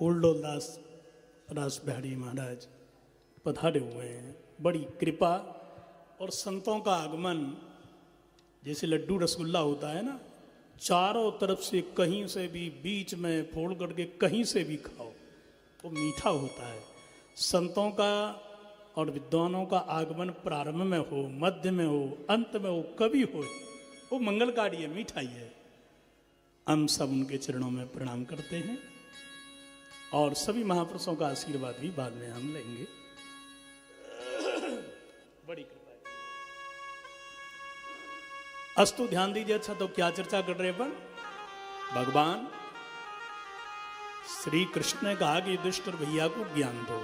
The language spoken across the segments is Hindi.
फूलडोलदास रास बिहारी महाराज पधारे हुए हैं। बड़ी कृपा और संतों का आगमन, जैसे लड्डू रसगुल्ला होता है ना, चारों तरफ से कहीं से भी बीच में फोड़ करके कहीं से भी खाओ वो मीठा होता है। संतों का और विद्वानों का आगमन प्रारंभ में हो, मध्य में हो, अंत में हो, कभी हो, वो मंगलकारी है, मीठाई है। हम सब उनके चरणों में प्रणाम करते हैं और सभी महापुरुषों का आशीर्वाद भी बाद में हम लेंगे। बड़ी कृपा है। अस्तु ध्यान दीजिए। अच्छा, तो क्या चर्चा कर रहे हैं अपन? भगवान श्री कृष्ण ने कहा कि युधिष्ठिर भैया को ज्ञान दो।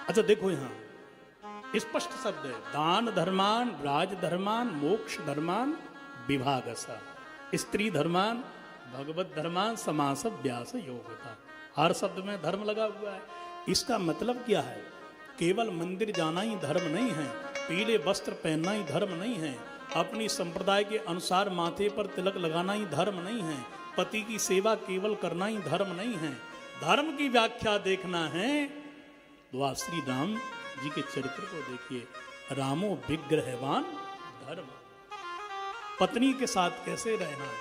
अच्छा देखो, यहां स्पष्ट शब्द है, दान धर्मान, राज धर्मान, मोक्ष धर्मान, विभागसा, स्त्री धर्मान, भगवत धर्मान, समास व्यास योगता। हर शब्द में धर्म लगा हुआ है। इसका मतलब क्या है? केवल मंदिर जाना ही धर्म नहीं है, पीले वस्त्र पहनना ही धर्म नहीं है, अपनी संप्रदाय के अनुसार माथे पर तिलक लगाना ही धर्म नहीं है, पति की सेवा केवल करना ही धर्म नहीं है। धर्म की व्याख्या देखना है तो आप श्री राम जी के चरित्र को देखिए। रामो विग्रहवान धर्म। पत्नी के साथ कैसे रहना है,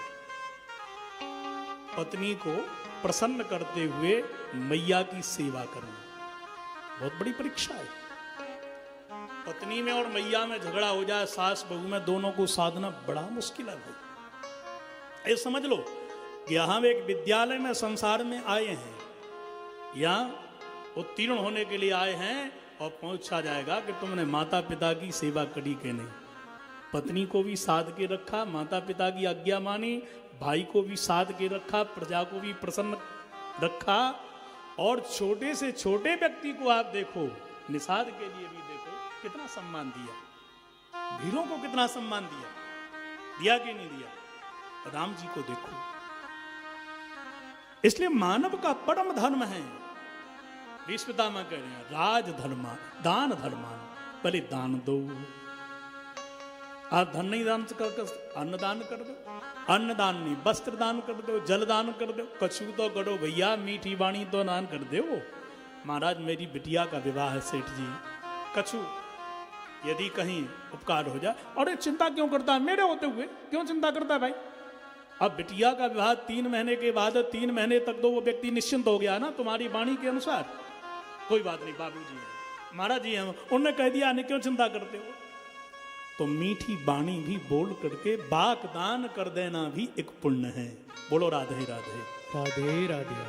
पत्नी को प्रसन्न करते हुए मैया की सेवा करना, बहुत बड़ी परीक्षा है। पत्नी में और मैया में झगड़ा हो जाए, सास बहू में, दोनों को साधना बड़ा मुश्किल है भाई। ये समझ लो कि हम एक विद्यालय में संसार में आए हैं, यहाँ उत्तीर्ण होने के लिए आए हैं और पूछा जाएगा कि तुमने माता पिता की सेवा करी कि नहीं। पत्नी को भी साध के रखा, माता पिता की आज्ञा मानी, भाई को भी साध के रखा, प्रजा को भी प्रसन्न रखा, और छोटे से छोटे व्यक्ति को आप देखो, निषाद के लिए भी देखो कितना सम्मान दिया, वीरों को कितना सम्मान दिया, दिया कि नहीं दिया? राम जी को देखो। इसलिए मानव का परम धर्म है, विश्वदामा कह रहे हैं, राज धर्मा, दान धर्मान, पहले दान दो। आप धन नहीं दान कर, अन्न दान कर दो, अन्न दान नहीं वस्त्र दान कर दो, जल दान कर दो, कछु तो करो भैया, मीठी वाणी तो दान कर दो। महाराज मेरी बिटिया का विवाह है सेठ जी, कछु यदि कहीं उपकार हो जाए, और चिंता क्यों करता है? मेरे होते हुए क्यों चिंता करता है भाई? अब बिटिया का विवाह 3 महीने के बाद, 3 महीने तक तो वो व्यक्ति निश्चिंत हो गया ना तुम्हारी वाणी के अनुसार। कोई बात नहीं, बाबूजी है, महाराज जी हैं, उन्होंने कह दिया, नहीं क्यों चिंता करते हो? तो मीठी वाणी भी बोल करके बाक दान कर देना भी एक पुण्य है। बोलो राधे राधे राधे राधे।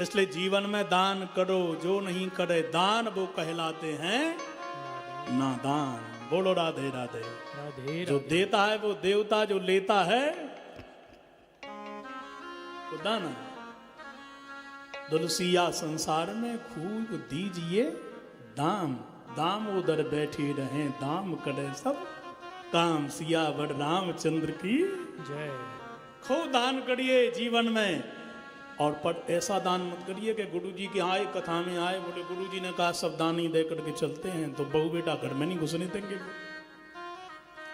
इसलिए जीवन में दान करो, जो नहीं करे दान वो कहलाते हैं नादान। बोलो राधे राधे राधे। जो देता है वो देवता, जो लेता है वो दान। तुलसिया संसार में खूब दीजिए दाम, दाम उधर बैठे रहे, दाम करे सब काम, सियावर रामचंद्र की जय। खूब दान करिए जीवन में, और पर ऐसा दान मत करिए कि गुरु जी के आए, कथा में आए, बोले गुरु जी ने कहा सब दान ही दे करके चलते हैं, तो बहू बेटा घर में नहीं घुसने देंगे।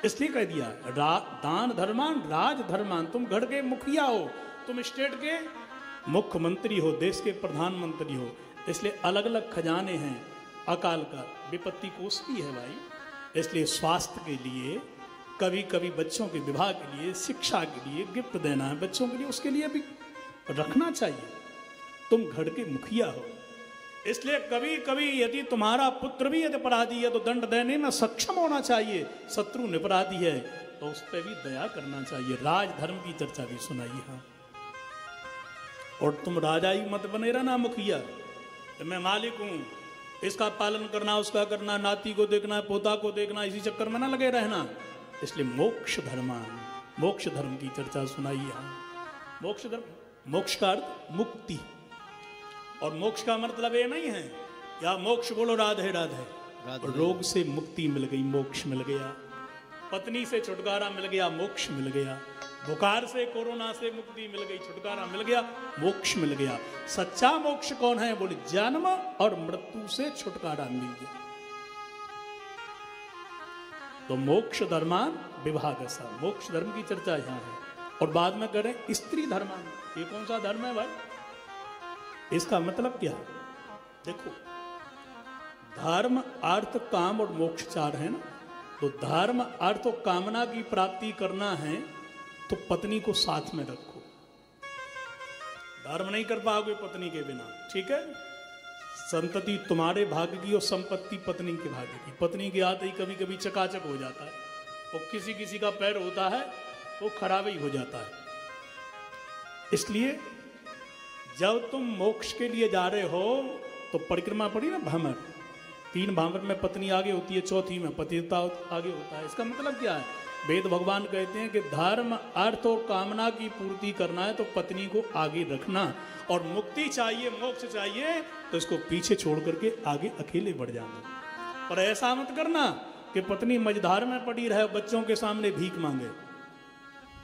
इसलिए कह दिया दान धर्मान, राज धर्मान। तुम घर के मुखिया हो, तुम स्टेट के मुख्यमंत्री हो, देश के प्रधानमंत्री हो, इसलिए अलग अलग खजाने हैं। अकाल का विपत्ति कोष भी है भाई, इसलिए स्वास्थ्य के लिए, कभी कभी बच्चों के विवाह के लिए, शिक्षा के लिए गिफ्ट देना है बच्चों के लिए, उसके लिए भी रखना चाहिए। तुम घर के मुखिया हो, इसलिए कभी कभी यदि तुम्हारा पुत्र भी यदि अपराधी है तो दंड देने में सक्षम होना चाहिए। शत्रु निपराधी है तो उस पर भी दया करना चाहिए। राजधर्म की चर्चा भी सुनाई है। और तुम राजा ही मत बने रहना मुखिया, तो मैं मालिक हूं, इसका पालन करना, उसका करना, नाती को देखना, पोता को देखना, इसी चक्कर में ना लगे रहना। इसलिए मोक्ष धर्मान, मोक्ष धर्म की चर्चा सुनाई है। मोक्ष धर्म, मोक्ष का अर्थ मुक्ति, और मोक्ष का मतलब ये नहीं है या मोक्ष बोलो राधे राधे, रोग से मुक्ति मिल गई, मोक्ष मिल गया, पत्नी से छुटकारा मिल गया, मोक्ष मिल गया, बुखार से, कोरोना से मुक्ति मिल गई, छुटकारा मिल गया, मोक्ष मिल गया। सच्चा मोक्ष कौन है? बोले जन्म और मृत्यु से छुटकारा मिल गया। तो मोक्ष धर्मान विभागसा, मोक्ष धर्म की चर्चा यहां है। और बाद में करें स्त्री धर्मान। ये कौन सा धर्म है भाई? इसका मतलब क्या है? देखो, धर्म अर्थ काम और मोक्ष चार है ना। तो धर्म अर्थ और कामना की प्राप्ति करना है तो पत्नी को साथ में रखो। धर्म नहीं कर पाओगे पत्नी के बिना, ठीक है। संतति तुम्हारे भाग्य की और संपत्ति पत्नी के भाग्य की। पत्नी के आते ही कभी कभी चकाचक हो जाता है, और किसी किसी का पैर होता है वो खराब ही हो जाता है। इसलिए जब तुम मोक्ष के लिए जा रहे हो तो परिक्रमा पड़ी ना, भ्रमर। 3 भ्रमर में पत्नी आगे होती है, चौथी में पतिता आगे होता है। इसका मतलब क्या है? वेद भगवान कहते हैं कि धर्म अर्थ और कामना की पूर्ति करना है तो पत्नी को आगे रखना, और मुक्ति चाहिए, मोक्ष चाहिए तो इसको पीछे छोड़ करके आगे अकेले बढ़ जाना। पर ऐसा मत करना कि पत्नी मझधार में पड़ी रहे, बच्चों के सामने भीख मांगे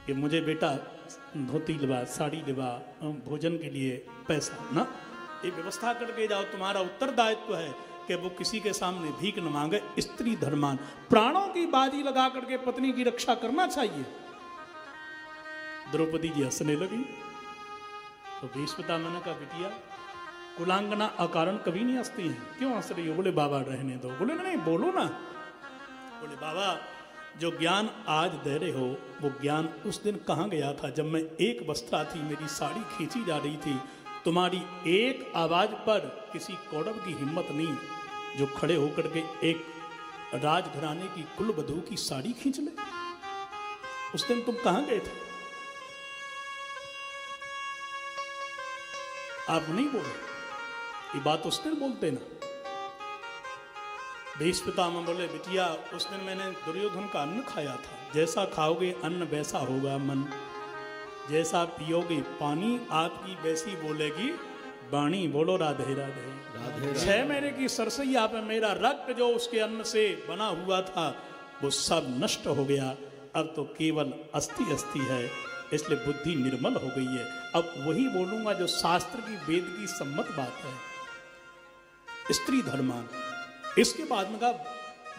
कि मुझे बेटा धोती लिवा, साड़ी लिवा, भोजन के लिए पैसा ना। ये व्यवस्था करके जाओ, तुम्हारा उत्तरदायित्व है कि वो किसी के सामने भीख न मांगे। स्त्री धर्मान, प्राणों की बाजी लगा करके पत्नी की रक्षा करना चाहिए। द्रौपदी जी हंसने लगी तो भीष्मपितामह का बिटिया, कुलांगना अकारण कभी नहीं हंसती हैं, क्यों हंस रही हो? बोले बाबा रहने दो। बोले नहीं, बोलो ना। बोले बाबा, जो ज्ञान आज दे रहे हो वो ज्ञान उस दिन कहाँ गया था जब मैं एक अवस्था थी, मेरी साड़ी खींची जा रही थी। तुम्हारी एक आवाज पर किसी कौरव की हिम्मत नहीं जो खड़े होकर के एक राजघराने की कुलवधू की साड़ी खींच ले। उस दिन तुम कहाँ गए थे? आप नहीं बोले, ये बात उस दिन बोलते ना। भीष्मपितामह बोले बिटिया, उस दिन मैंने दुर्योधन का अन्न खाया था। जैसा खाओगे अन्न वैसा होगा मन, जैसा पियोगे पानी आपकी वैसी बोलेगी वाणी। बोलो राधे राधे। 6 महीने की सरसैया पे मेरा रक्त जो उसके अन्न से बना हुआ था वो सब नष्ट हो गया। अब तो केवल अस्थि अस्थि है, इसलिए बुद्धि निर्मल हो गई है। अब वही बोलूंगा जो शास्त्र की, वेद की सम्मत बात है। स्त्री धर्मान, इसके बाद में कहा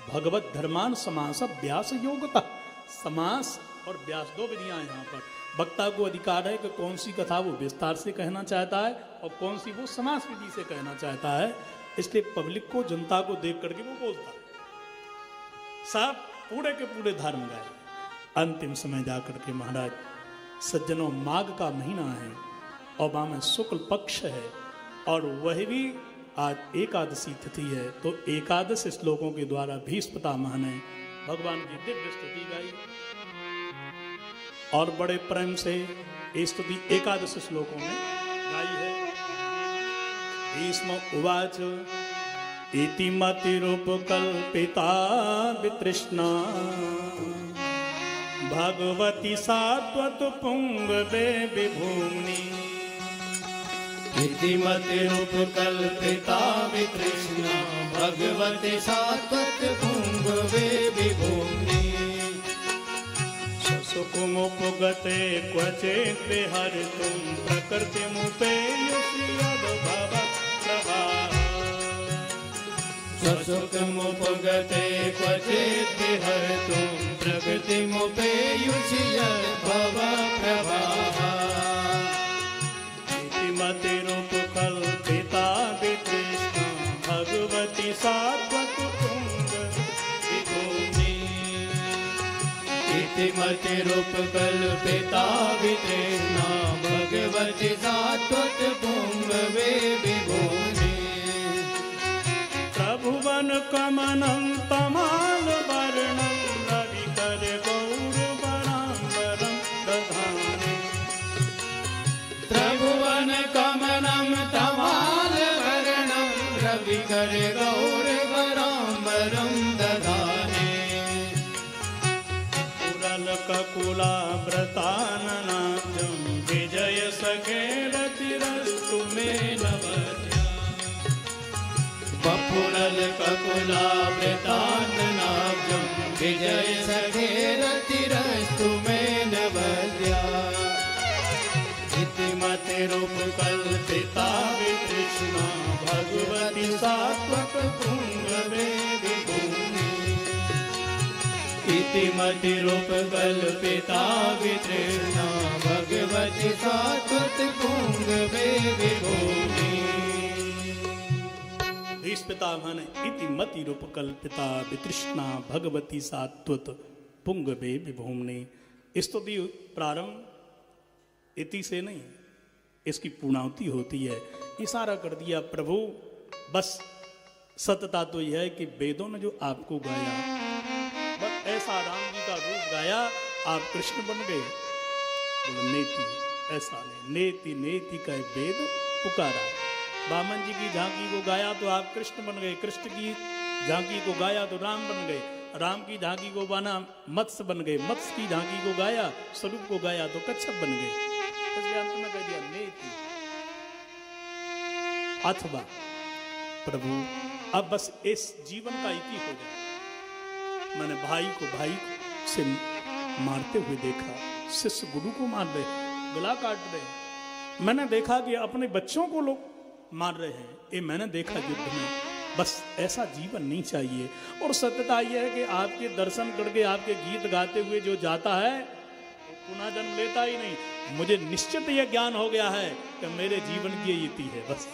भगवत धर्मान समास व्यास योगता। समास और व्यास 2 विधियां यहाँ पर। वक्ता को अधिकार है कि कौन सी कथा वो विस्तार से कहना चाहता है और कौन सी वो समास विधि से कहना चाहता है। इसलिए पब्लिक को, जनता को देख करके वो बोलता है। सब पूरे के पूरे धर्म गए। अंतिम समय जाकर के महाराज सज्जनों, माघ का महीना है और वहां में शुक्ल पक्ष है, और वह भी आज एकादशी तिथि है। तो एकादश श्लोकों के द्वारा भीष्मपितामह ने भगवान की दिव्य स्तुति गाई, और बड़े प्रेम से ये स्तुति एकादश श्लोकों में गाई है। भीष्म उवाच इति मतिरुपकल्पिता वितृष्णा भगवती सात्वत पुंगवे विभूमि। इति मतिरुपकल्पिता वितृष्णा भगवती सात्वत पुंगवे विभूमि। सुकुमुपगते क्वचित् विहर्तुं प्रकृतिमुपेयुष्यद्भवप्रभाः। स्वसुखमुपगते क्वचित् विहर्तुं प्रकृतिमुपेयुष्यद्भवप्रभाः। इति मतिरुपकल्पिता वितृष्णा भगवती सात्वत पुंगविभूमि। इति मतिरुपकल्पिता वितृष्णा भगवती सात्वत पुंगवे विभूमि। प्रभुवन कमनं तमाल वर्णं रविकर गौरवराम्बरं दधाने। त्रिभुवन कमनं तमाल वर्णं रविकर गौरवराम्बरं दधाने। पुरलककुलाव्रताननाब्जं विजय सखेरतिरस्तु मे नवद्या। बपुरल ककुलावृतान्नाब्जं विजय सखेरतिरस्तु मे नवद्या। इति मतिरुपकल्पिता वितृष्णा भगवती सात्वत पुंगवे विभूमि। इति मति रूप कल्पिता वितृष्णा भगवती सात्वत पुंगवे विभूमि। भीष्म पितामह ने इति मति रूप कल्पिता वितृष्णा भगवती सात्वत पुंगवे विभूमि। स्तुति प्रारंभ इति से नहीं, इसकी पूर्णाहुति होती है। इशारा कर दिया प्रभु, बस सत्यता तो यह है कि वेदों ने जो आपको गाया, बस ऐसा राम जी का रूप गाया, आप कृष्ण बन गए। बोले नेति, ऐसा नहीं, नेति नेति का वेद पुकारा। वामन जी की झांकी को गाया तो आप कृष्ण बन गए, कृष्ण की झांकी को गाया तो राम बन गए, राम की झांकी को गाना मत्स्य बन गए, मत्स्य की झांकी को गाया, स्वरूप को गाया तो कच्छप बन गए। इसलिए अंत में कह दिया नेति। अथवा प्रभु अब बस इस जीवन का एक ही हो जाए। मैंने भाई को से मारते हुए देखा, शिष्य गुरु को मार रहे, गला काट रहे। मैंने देखा कि अपने बच्चों को लोग मार रहे हैं, ये मैंने देखा युद्ध में। बस ऐसा जीवन नहीं चाहिए। और सत्यता यह है कि आपके दर्शन करके, आपके गीत गाते हुए जो जाता है वो पुनः जन्म लेता ही नहीं। मुझे निश्चित यह ज्ञान हो गया है कि मेरे जीवन की इति है बस।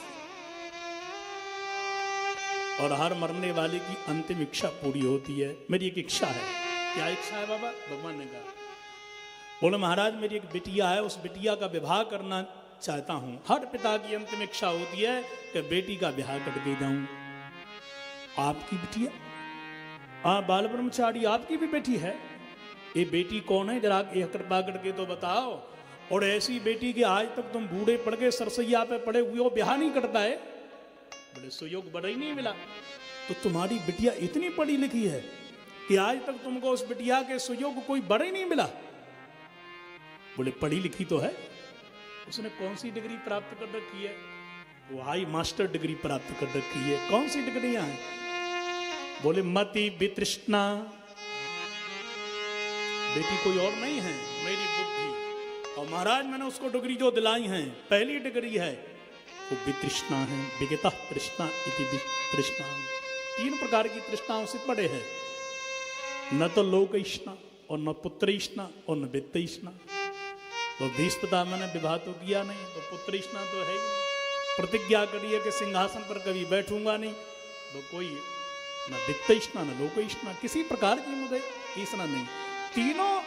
और हर मरने वाले की अंतिम इच्छा पूरी होती है। मेरी एक इच्छा है। क्या इच्छा है बाबा? भगवान ने कहा, बोले महाराज मेरी एक बिटिया है, उस बिटिया का विवाह करना चाहता हूं। हर पिता की अंतिम इच्छा होती है कि बेटी का ब्याह करके जाऊं। आपकी बिटिया? आप बाल ब्रह्मचारी, आपकी भी बेटी है? ये बेटी कौन है जरा कृपा करके तो बताओ। और ऐसी बेटी कि आज तक तुम बूढ़े पड़ गए, सरसैया पे पड़े हुए हो, ब्याह नहीं करता है। बोले सुयोग बड़ा ही नहीं मिला। तो तुम्हारी बिटिया इतनी पढ़ी लिखी है कि आज तक तुमको उस बिटिया के सुयोग कोई बड़ा ही नहीं मिला। बोले पढ़ी लिखी तो है। उसने कौन सी डिग्री प्राप्त कर रखी है? वो हाई मास्टर डिग्री प्राप्त कर रखी है। कौन सी डिग्रियां हैं? बोले मति वितृष्णा। बेटी कोई और नहीं है, मेरी बुद्धि। और महाराज मैंने उसको डिग्री जो दिलाई है, पहली डिग्री है वो वितृष्णा है। विगता तृष्णा इति वितृष्णा। 3 प्रकार की तृष्णाओं से पड़े है, न तो लोकैष्णा और न पुत्रैष्णा और न वित्तैष्णा। तो भीष्मता मैंने विवाह तो किया नहीं, तो पुत्रैष्णा तो है ही नहीं। प्रतिज्ञा करी है कि सिंहासन पर कभी बैठूंगा नहीं, तो कोई न वित्तैष्णा न लोकैष्णा, किसी प्रकार की मुझे ईष्णा नहीं। तीनों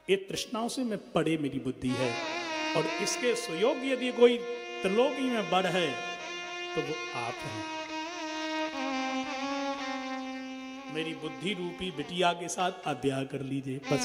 ये तृष्णाओं से मैं पड़े मेरी बुद्धि है। और इसके सुयोग यदि कोई त्रिलोकी में बढ़ है तो वो आप हैं। मेरी बुद्धि रूपी बिटिया के साथ आप ब्याह कर लीजिए बस।